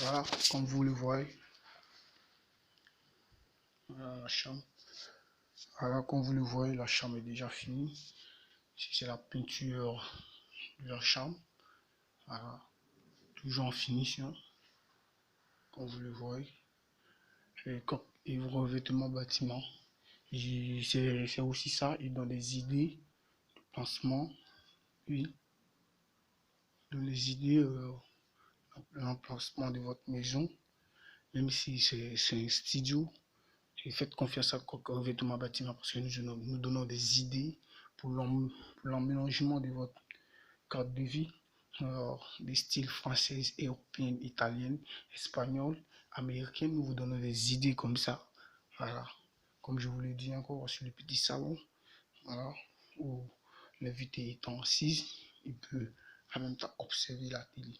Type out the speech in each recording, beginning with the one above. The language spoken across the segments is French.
Voilà, comme vous le voyez, voilà la chambre. Voilà, comme vous le voyez, la chambre est déjà finie. Ici, c'est la peinture de la chambre. Voilà, toujours en finition, comme vous le voyez. Et vos revêtements bâtiment. C'est aussi ça, il donne des idées de placement, oui, donne des idées l'emplacement de votre maison, même si c'est un studio. Et faites confiance à Revêtement Bâtiment parce que nous donnons des idées pour l'emménagement de votre cadre de vie. Alors, des styles françaises, européennes, italiennes, espagnoles, américaines, nous vous donnons des idées comme ça. Voilà. Comme je vous l'ai dit encore sur le petit salon, voilà, où l'invité étant assise, il peut en même temps observer la télé.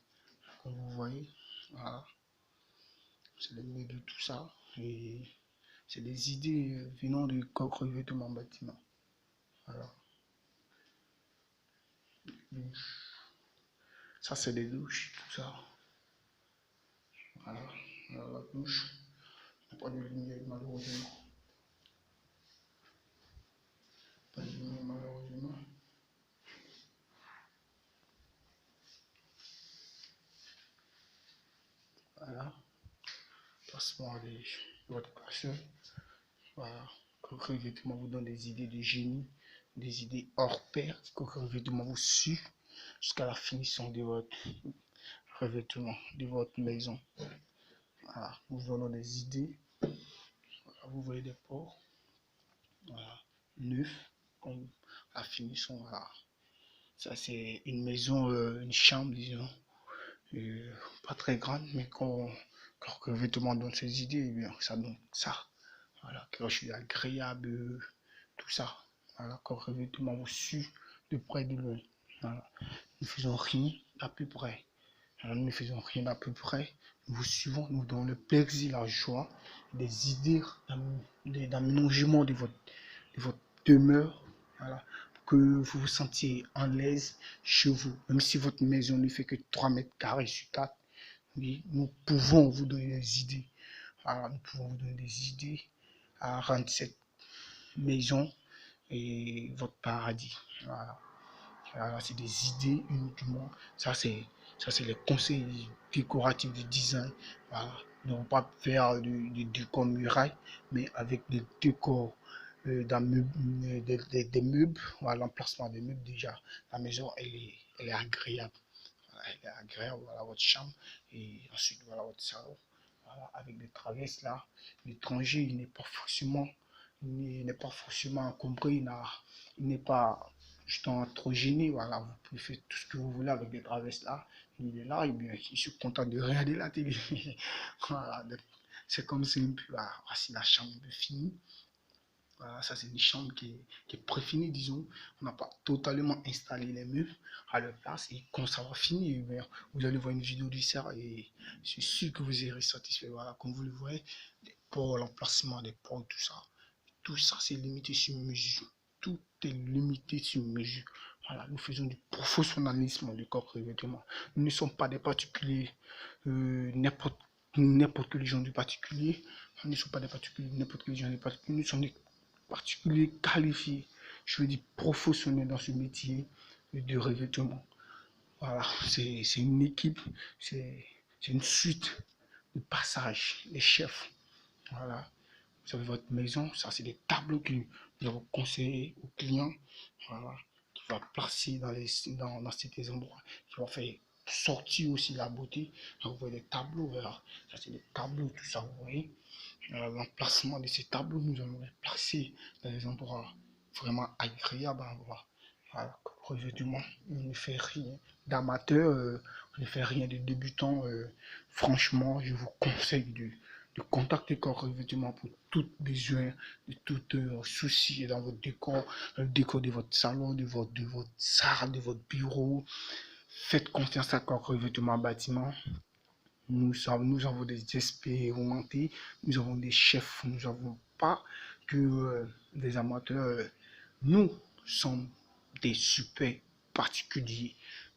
Comme vous voyez, voilà. C'est le milieu de tout ça. Et c'est des idées venant du Revêtement Bâtiment. Voilà. Ça, c'est des douches, tout ça. Voilà. Voilà la douche. Pas de lumière, malheureusement. Pas de lumière, malheureusement. Voilà. Passement de votre passion. Voilà. Revêtement vous donne des idées de génie, des idées hors pair. Revêtement vous suit jusqu'à la finition de votre revêtement, de votre maison. Voilà. Nous donnons des idées. Voilà. Vous voyez des ports. Voilà. Neuf. Comme la finition. Voilà. Ça, c'est une maison, une chambre, disons. Pas très grande, mais quand le vêtement donne ses idées, eh bien, ça donne ça. Voilà, cloche agréable, tout ça. Voilà, quand le vêtement vous suit de près de loin. Voilà. Nous faisons rien à peu près. Alors, nous ne faisons rien à peu près. Nous vous suivons, nous donnons le plaisir, la joie, des idées d'aménagement de votre demeure. Voilà, que vous vous sentiez en l'aise chez vous, même si votre maison ne fait que 3 mètres carrés sur 4. Oui, nous pouvons vous donner des idées. Voilà, nous pouvons vous donner des idées à rendre cette maison et votre paradis. Voilà. Voilà, c'est des idées uniquement. Ça, c'est les conseils décoratifs du design. Voilà. Ne vont pas faire du décor muraille, mais avec des décors des meubles. Voilà, l'emplacement des meubles déjà. La maison, elle est agréable. Voilà, elle est agréable. Voilà votre chambre. Et ensuite, voilà votre salon. Voilà, avec des traverses là. L'étranger, il n'est pas forcément encombré. Il n'est pas justement trop gêné. Voilà, vous pouvez faire tout ce que vous voulez avec des traverses là. Il est là, et bien, il se contente de regarder la télé. Voilà, c'est comme si un peu, si la chambre est finie. Voilà, ça c'est une chambre qui est préfinie, disons. On n'a pas totalement installé les meubles à leur place. Et quand ça va finir, bien, vous allez voir une vidéo du serre et je suis sûr que vous serez satisfait. Voilà, comme vous le voyez, les ports, l'emplacement des ports, tout ça c'est limité sur mesure. Tout est limité sur mesure. Voilà, nous faisons du professionnalisme du corps revêtement. Nous ne sommes pas des particuliers, n'importe quel genre de particulier. Nous ne sommes pas des particuliers, n'importe quel genre de particulier. Nous sommes des particuliers qualifiés, je veux dire professionnels dans ce métier de revêtement. Voilà, c'est une équipe, c'est une suite de passages, les chefs. Voilà, vous avez votre maison, ça c'est des tableaux que nous avons conseillés aux clients, voilà, qui va placer dans ces endroits, qui va faire sortir aussi la beauté. Donc, vous voyez les tableaux, voilà, ça c'est des tableaux, tout ça, vous voyez. L'emplacement de ces tableaux, nous allons les placer dans des endroits vraiment agréables à voir. Voilà, revêtement, on ne fait rien d'amateur, on ne fait rien de débutant. Franchement, je vous conseille de contacter Corps Revêtement pour tout besoin, de tout souci dans votre décor, le décor de votre salon, de votre salle, de votre bureau. Faites confiance à Corps Revêtement Bâtiment. Nous avons des expérimentés, nous avons des chefs, nous n'avons pas que des amateurs. Nous sommes des super particuliers.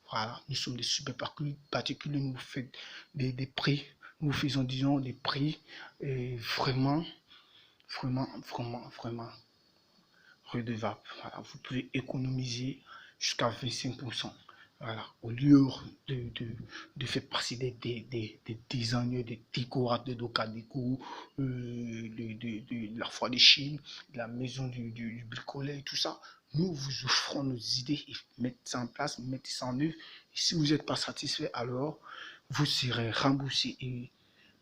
Voilà, nous sommes des super particuliers. Nous faites des prix, nous vous faisons, disons, des prix vraiment redevable. Voilà, vous pouvez économiser jusqu'à 25%. Voilà, au lieu de faire passer des designers, des décorateurs de Cadeco, de la Foire de Chine, de la maison du bricoleur et tout ça, nous vous offrons nos idées et mettez ça en place, mettez ça en œuvre. Et si vous n'êtes pas satisfait, alors vous serez remboursé et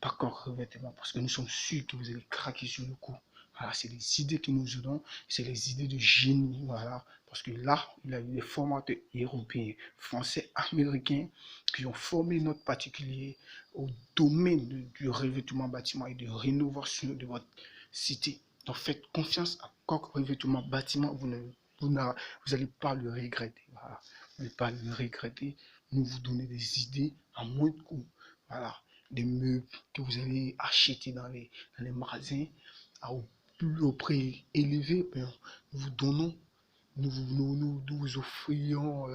pas encore revêtement parce que nous sommes sûrs que vous allez craquer sur le coup. Voilà, c'est les idées que nous donnons, c'est les idées de génie, voilà. Parce que là, il y a eu des formateurs européens, français, américains qui ont formé notre particulier au domaine du revêtement bâtiment et de rénovation de votre cité. Donc faites confiance à Coq Revêtement Bâtiment, vous n'allez pas le regretter. Voilà. Vous n'allez pas le regretter. Nous vous donnons des idées à moins de coût. Voilà. Des meubles que vous allez acheter dans les magasins au plus prix élevé, nous vous donnons, nous vous offrions,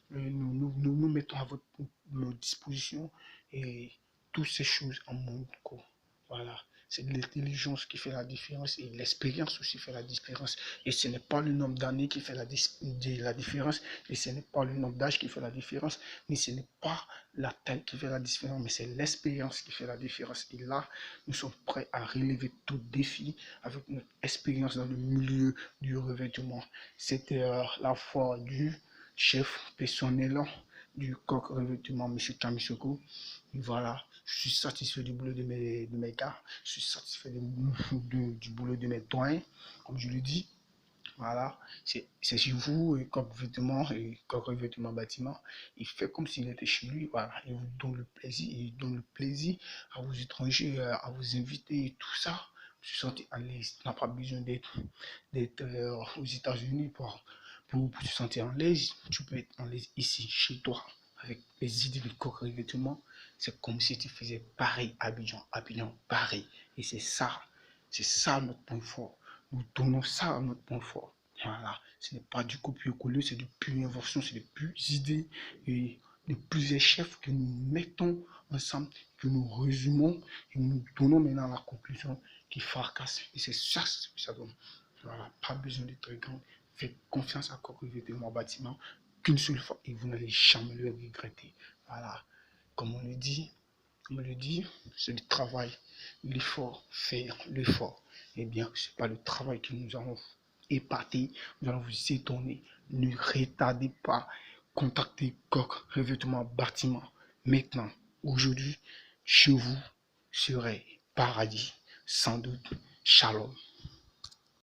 nous mettons à votre disposition et toutes ces choses en mon cours. Voilà. C'est l'intelligence qui fait la différence et l'expérience aussi fait la différence. Et ce n'est pas le nombre d'années qui fait la différence, et ce n'est pas le nombre d'âge qui fait la différence, ni ce n'est pas la taille qui fait la différence, mais c'est l'expérience qui fait la différence. Et là, nous sommes prêts à relever tout défi avec notre expérience dans le milieu du revêtement. C'était la fois du chef personnel du Coq Revêtement, M. Kamisoko. Voilà, je suis satisfait du boulot de mes gars, je suis satisfait du boulot de mes doyens, comme je le dis. Voilà, c'est chez vous, comme vêtement, et comme revêtement bâtiment, il fait comme s'il était chez lui, voilà, il vous donne le plaisir, il donne le plaisir à vos étrangers, à vos invités et tout ça. Je suis senti à l'aise, n'a pas besoin d'être aux États-Unis pour se sentir en l'aise. Tu peux être en l'aise ici, chez toi, avec les idées de co-revêtement. C'est comme si tu faisais pareil à Abidjan, pareil. Et c'est ça notre point fort. Nous donnons ça à notre point fort. Voilà, ce n'est pas du copier-coller, c'est de pure invention, c'est de pures idées et de plusieurs chefs que nous mettons ensemble, que nous résumons et nous donnons maintenant la conclusion qui fracasse. Et c'est ça que ça donne. Voilà, pas besoin de très grand. Faites confiance à Coq Revêtement Bâtiment qu'une seule fois et vous n'allez jamais le regretter. Voilà, comme on le dit, c'est du travail, l'effort, faire l'effort. Eh bien, ce n'est pas le travail que nous allons épater, nous allons vous étonner. Ne retardez pas, contactez Coq Revêtement Bâtiment. Maintenant, aujourd'hui, chez vous serait paradis, sans doute. Shalom.